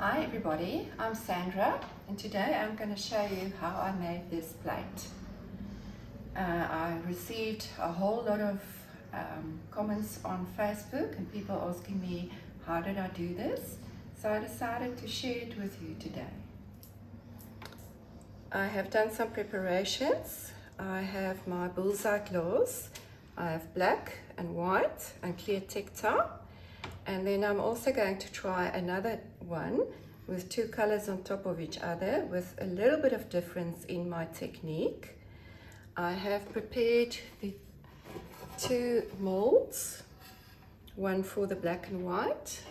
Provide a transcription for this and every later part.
Hi everybody, I'm Sandra and today I'm going to show you how I made this plate. I received a whole lot of comments on Facebook and people asking me how did I do this, so I decided to share it with you today. I have done some preparations. I have my bullseye glass, I have black and white and clear textile. And then I'm also going to try another one with two colors on top of each other with a little bit of difference in my technique. I have prepared the two molds, one for the black and white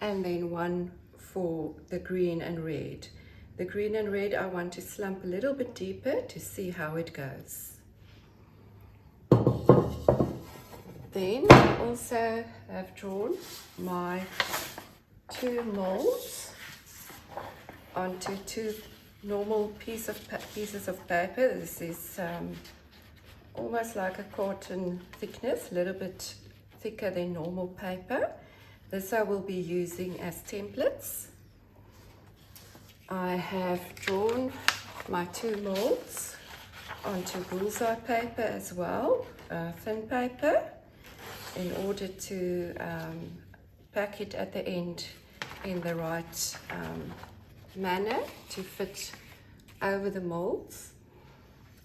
and then one for the green and red. The green and red I want to slump a little bit deeper to see how it goes. Then I also have drawn my two molds onto two normal pieces of paper. This is almost like a carton thickness, a little bit thicker than normal paper. This I will be using as templates. I have drawn my two molds onto bullseye paper as well, thin paper, in order to pack it at the end in the right manner to fit over the molds.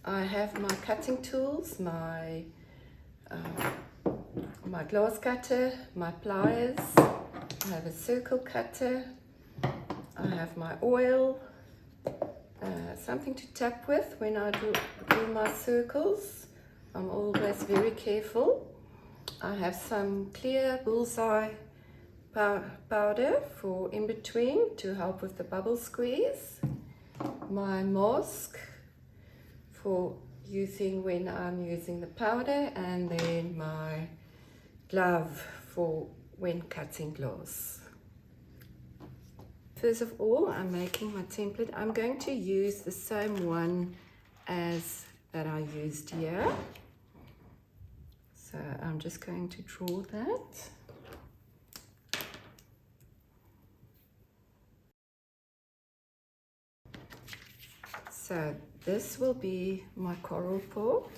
I have my cutting tools, my glass cutter, my pliers, I have a circle cutter, I have my oil, something to tap with when I do my circles. I'm always very careful. I have some clear bullseye powder for in between to help with the bubble squeeze. My mask for using when I'm using the powder, and then my glove for when cutting glass. First of all, I'm making my template. I'm going to use the same one as that I used here. So I'm just going to draw that. So this will be my coral pot,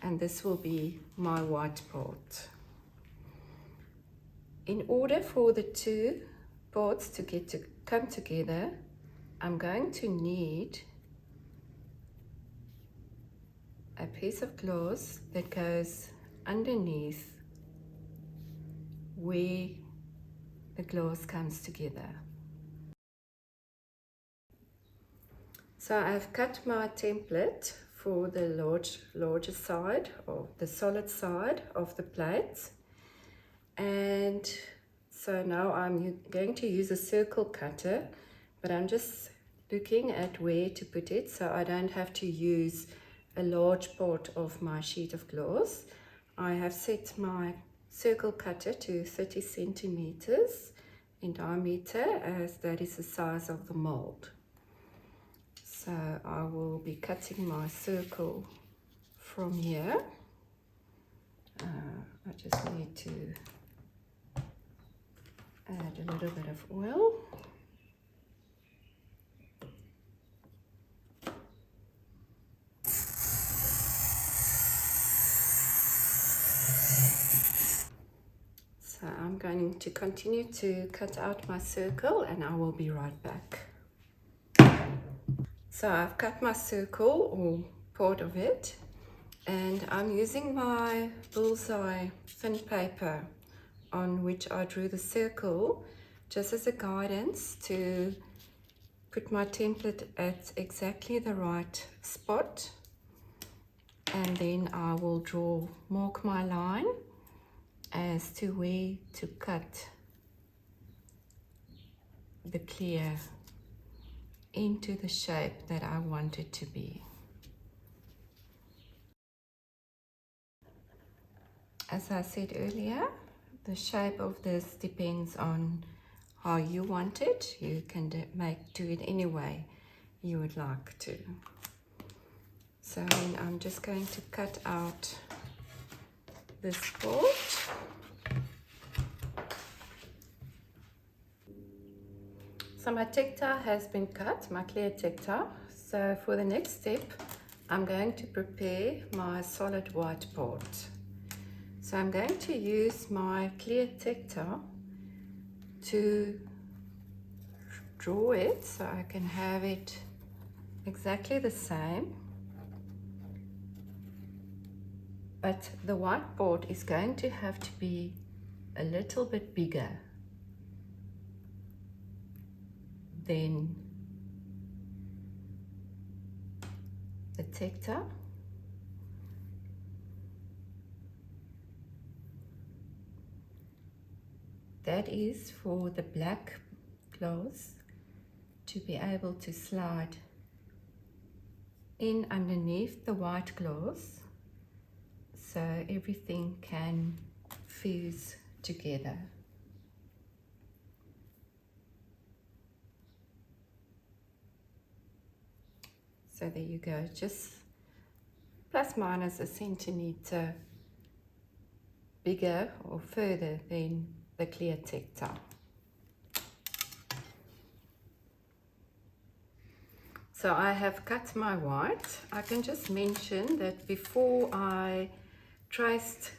and this will be my white pot. In order for the two pots to come together, I'm going to need a piece of glass that goes underneath where the glass comes together. So I've cut my template for the larger side, or the solid side of the plate, and so now I'm going to use a circle cutter, but I'm just looking at where to put it so I don't have to use a large part of my sheet of glass. I have set my circle cutter to 30 centimeters in diameter, as that is the size of the mold. So I will be cutting my circle from here. I just need to add a little bit of oil. So I'm going to continue to cut out my circle and I will be right back. So I've cut my circle, or part of it, and I'm using my bullseye thin paper on which I drew the circle just as a guidance to put my template at exactly the right spot, and then I will mark my line as to where to cut the clear into the shape that I want it to be. As I said earlier, the shape of this depends on how you want it. You can do it any way you would like to. So then I'm just going to cut out this part. So my tectile has been cut, my clear tectile. So for the next step, I'm going to prepare my solid white part. So I'm going to use my clear tectile to draw it so I can have it exactly the same. But the white board is going to have to be a little bit bigger than the tectile. That is for the black glass to be able to slide in underneath the white glass so everything can fuse together. So there you go, just plus minus a centimeter bigger or further than the clear tectile. So I have cut my white. I can just mention that before I traced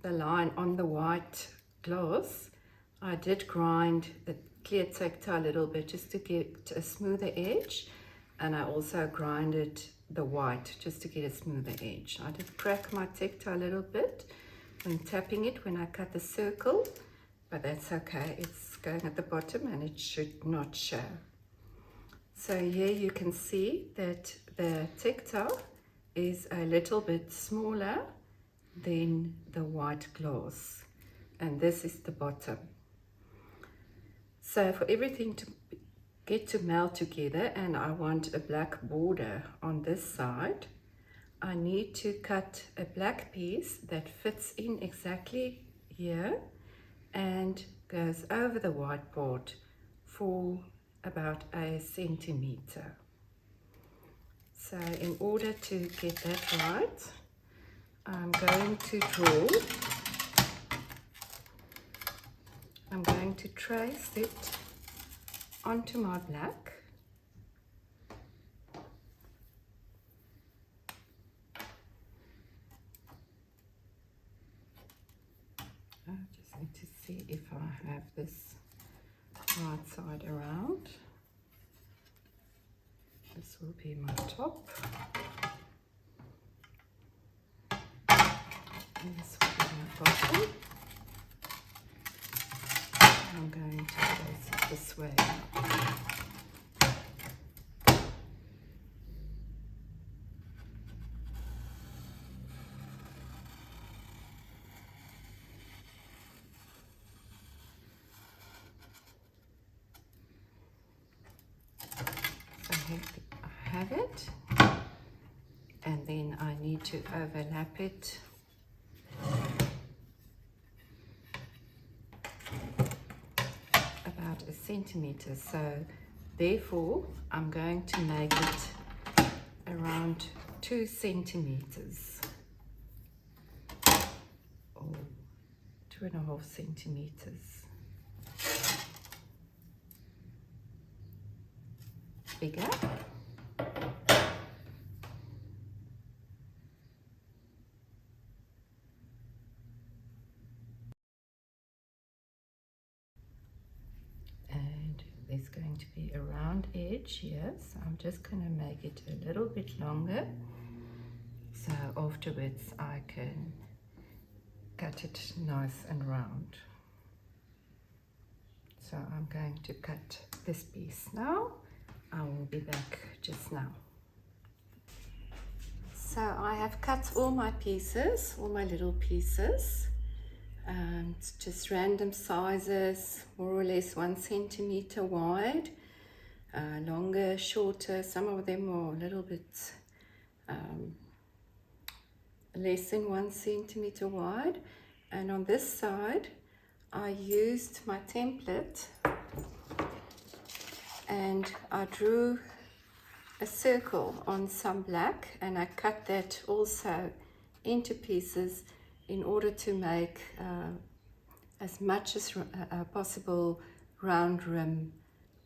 the line on the white glass, I did grind the clear tectile a little bit just to get a smoother edge, and I also grinded the white just to get a smoother edge. I did crack my tectile a little bit when tapping it when I cut the circle, but that's okay, it's going at the bottom and it should not show. So here you can see that the tectile is a little bit smaller than the white glass, and this is the bottom. So for everything to get to melt together, and I want a black border on this side, I need to cut a black piece that fits in exactly here and goes over the white part for about a centimeter. So in order to get that right, I'm going to trace it onto my black. I just need to see if I have this right side around. This will be my top. And this will be my bottom. I'm going to place it this way. I have it, and then I need to overlap it about a centimeter. So therefore I'm going to make it around 2 centimeters or 2.5 centimeters bigger. And there's going to be a round edge here, so I'm just going to make it a little bit longer, so afterwards I can cut it nice and round. So I'm going to cut this piece now. I will be back just now. So I have cut all my pieces, all my little pieces. It's just random sizes, more or less 1 centimeter wide, longer, shorter. Some of them are a little bit less than 1 centimeter wide. And on this side, I used my template and I drew a circle on some black, and I cut that also into pieces in order to make as much as possible round rim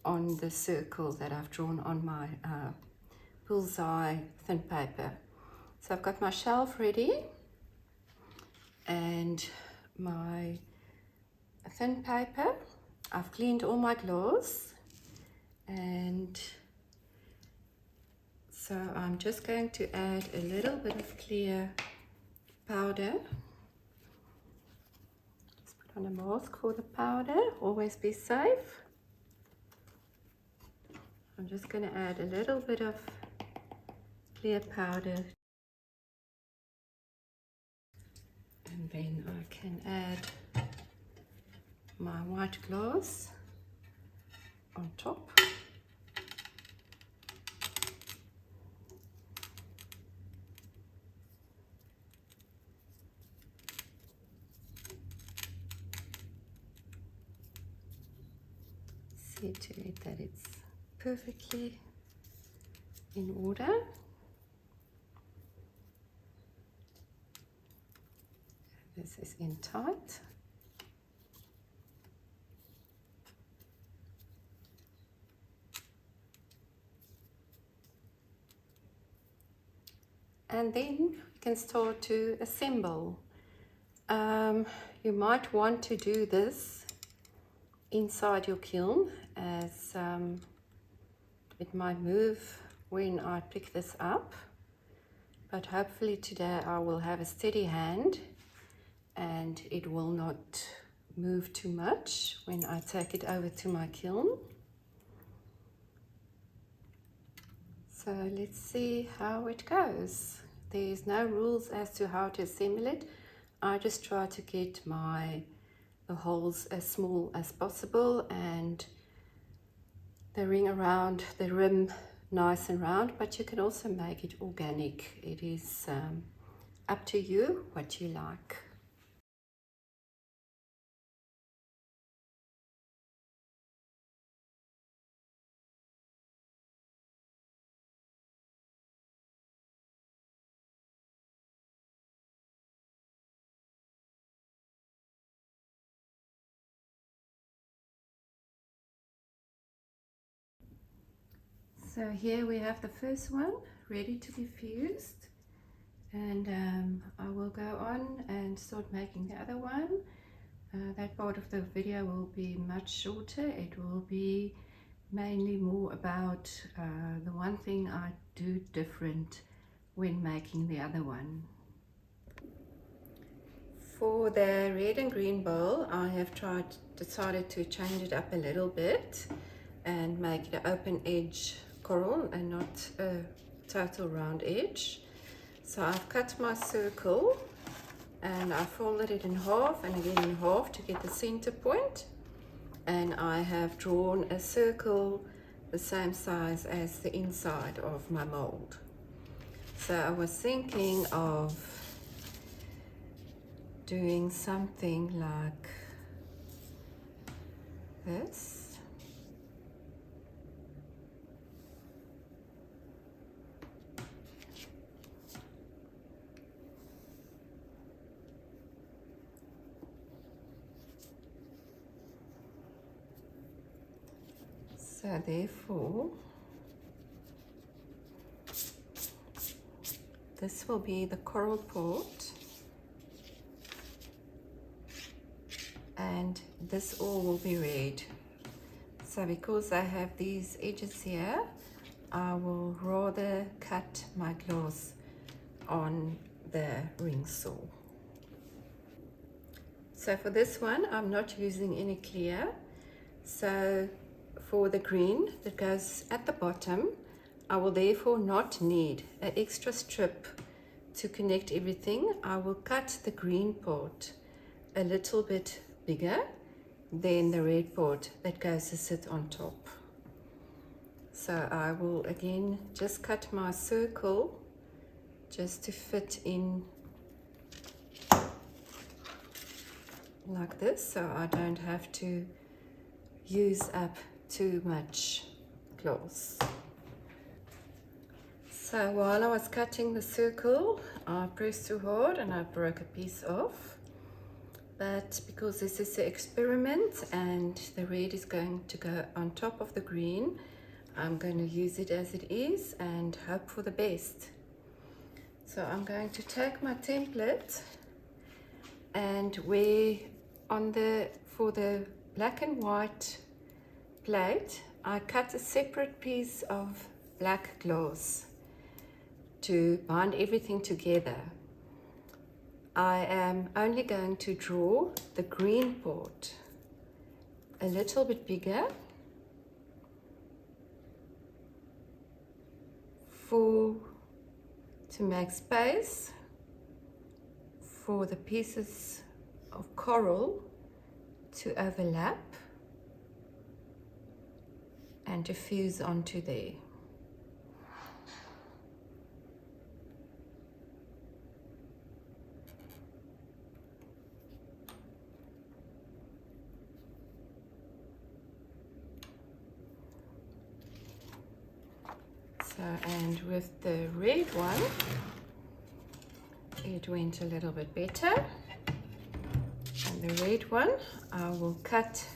on the circle that I've drawn on my bullseye thin paper. So I've got my shelf ready and my thin paper. I've cleaned all my glass, and so I'm just going to add a little bit of clear powder. Just put on a mask for the powder, always be safe. I'm just going to add a little bit of clear powder, and then I can add my white glass on top. See to it that it's perfectly in order. This is in tight. And then you can start to assemble. You might want to do this inside your kiln, as it might move when I pick this up, but hopefully today I will have a steady hand and it will not move too much when I take it over to my kiln. So let's see how it goes. There's no rules as to how to assemble it. I just try to get the holes as small as possible and the ring around the rim nice and round, but you can also make it organic. It is up to you what you like. So here we have the first one ready to be fused, and I will go on and start making the other one. That part of the video will be much shorter. It will be mainly more about the one thing I do different when making the other one. For the red and green bowl, I have decided to change it up a little bit and make it an open edge coral and not a total round edge. So I've cut my circle and I folded it in half and again in half to get the center point, and I have drawn a circle the same size as the inside of my mold. So I was thinking of doing something like this. So therefore, this will be the coral port, and this all will be red. So because I have these edges here, I will rather cut my glass on the ring saw. So for this one, I'm not using any clear. So for the green that goes at the bottom, I will therefore not need an extra strip to connect everything. I will cut the green part a little bit bigger than the red part that goes to sit on top. So I will again just cut my circle just to fit in like this, so I don't have to use up too much glass. So while I was cutting the circle, I pressed too hard and I broke a piece off. but because this is an experiment and the red is going to go on top of the green, I'm going to use it as it is and hope for the best. So I'm going to take my template, and for the black and white plate, I cut a separate piece of black glass to bind everything together. I am only going to draw the green part a little bit bigger to make space for the pieces of coral to overlap and to fuse onto there. So, and with the red one, it went a little bit better. And the red one, I will cut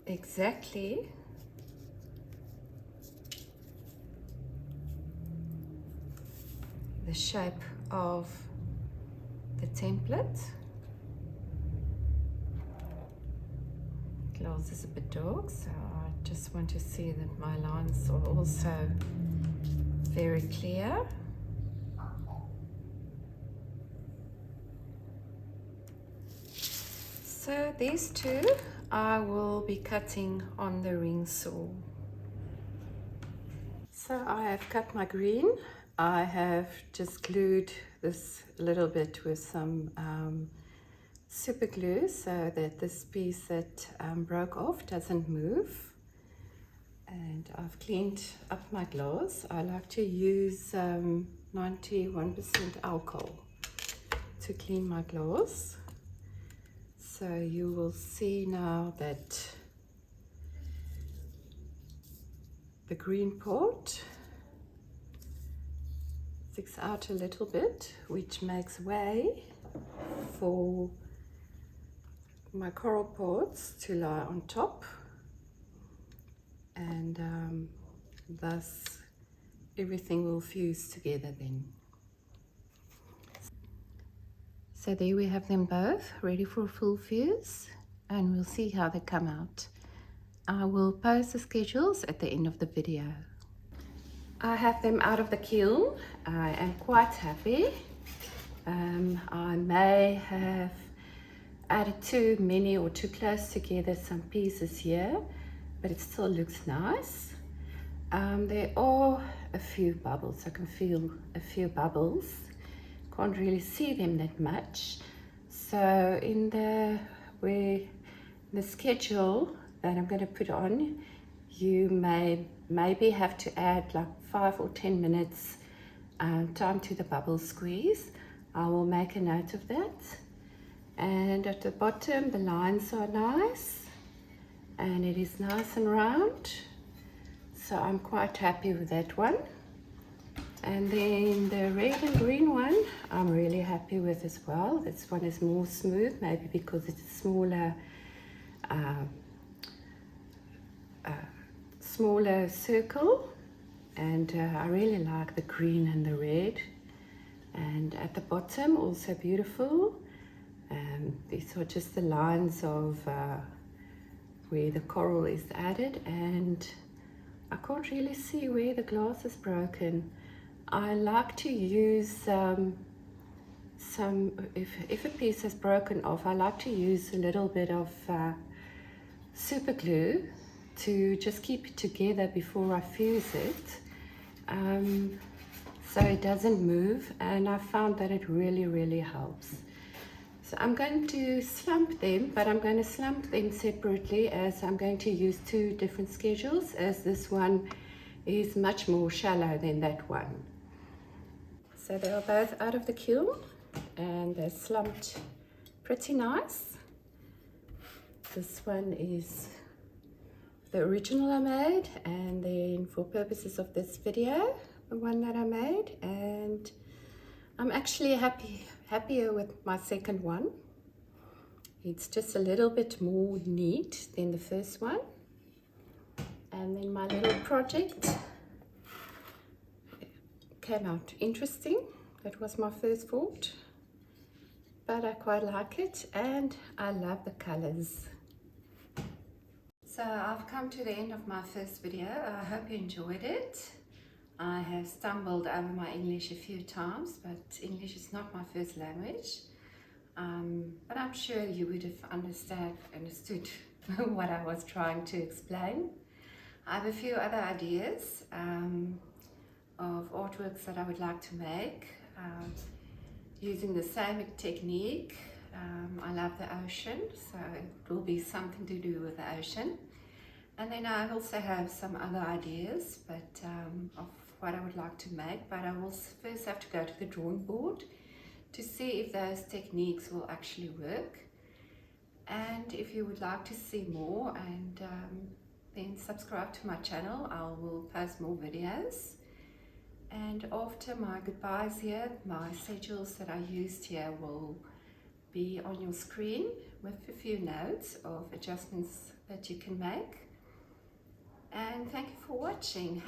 exactly the shape of the template. Glass is a bit dark, so I just want to see that my lines are also very clear. So these two I will be cutting on the ring saw. So I have cut my green. I have just glued this a little bit with some super glue so that this piece that broke off doesn't move. And I've cleaned up my glass. I like to use 91% alcohol to clean my glass. So you will see now that the green part sticks out a little bit, which makes way for my coral parts to lie on top, and thus everything will fuse together then. So there we have them both ready for a full fuse, and we'll see how they come out. I will post the schedules at the end of the video. I have them out of the kiln. I am quite happy. I may have added too many or too close together some pieces here, but it still looks nice. There are a few bubbles. I can feel a few bubbles. Can't really see them that much. So in the schedule that I'm going to put on, you maybe have to add like 5 or 10 minutes time to the bubble squeeze. I will make a note of that. And at the bottom the lines are nice and it is nice and round, so I'm quite happy with that one. And then the red and green one I'm really happy with as well. This one is more smooth, maybe because it's a smaller circle, and I really like the green and the red. And at the bottom also beautiful. These are just the lines of where the coral is added, and I can't really see where the glass is broken. I like to use if a piece has broken off, I like to use a little bit of super glue to just keep it together before I fuse it, so it doesn't move, and I found that it really helps. So I'm going to slump them, but I'm going to slump them separately, as I'm going to use 2 different schedules, as this one is much more shallow than that one. So they are both out of the kiln and they're slumped pretty nice. This one is the original I made, and then for purposes of this video, the one that I made, and I'm actually happier with my second one. It's just a little bit more neat than the first one. And then my little project came out interesting. That was my first thought, but I quite like it and I love the colors. So I've come to the end of my first video. I hope you enjoyed it. I have stumbled over my English a few times, but English is not my first language. But I'm sure you would have understood what I was trying to explain. I have a few other ideas of artworks that I would like to make using the same technique. I love the ocean, so it will be something to do with the ocean. And then I also have some other ideas of what I would like to make, but I will first have to go to the drawing board to see if those techniques will actually work. And if you would like to see more, and then subscribe to my channel. I will post more videos. And after my goodbyes here, my sigils that I used here will be on your screen with a few notes of adjustments that you can make. And thank you for watching.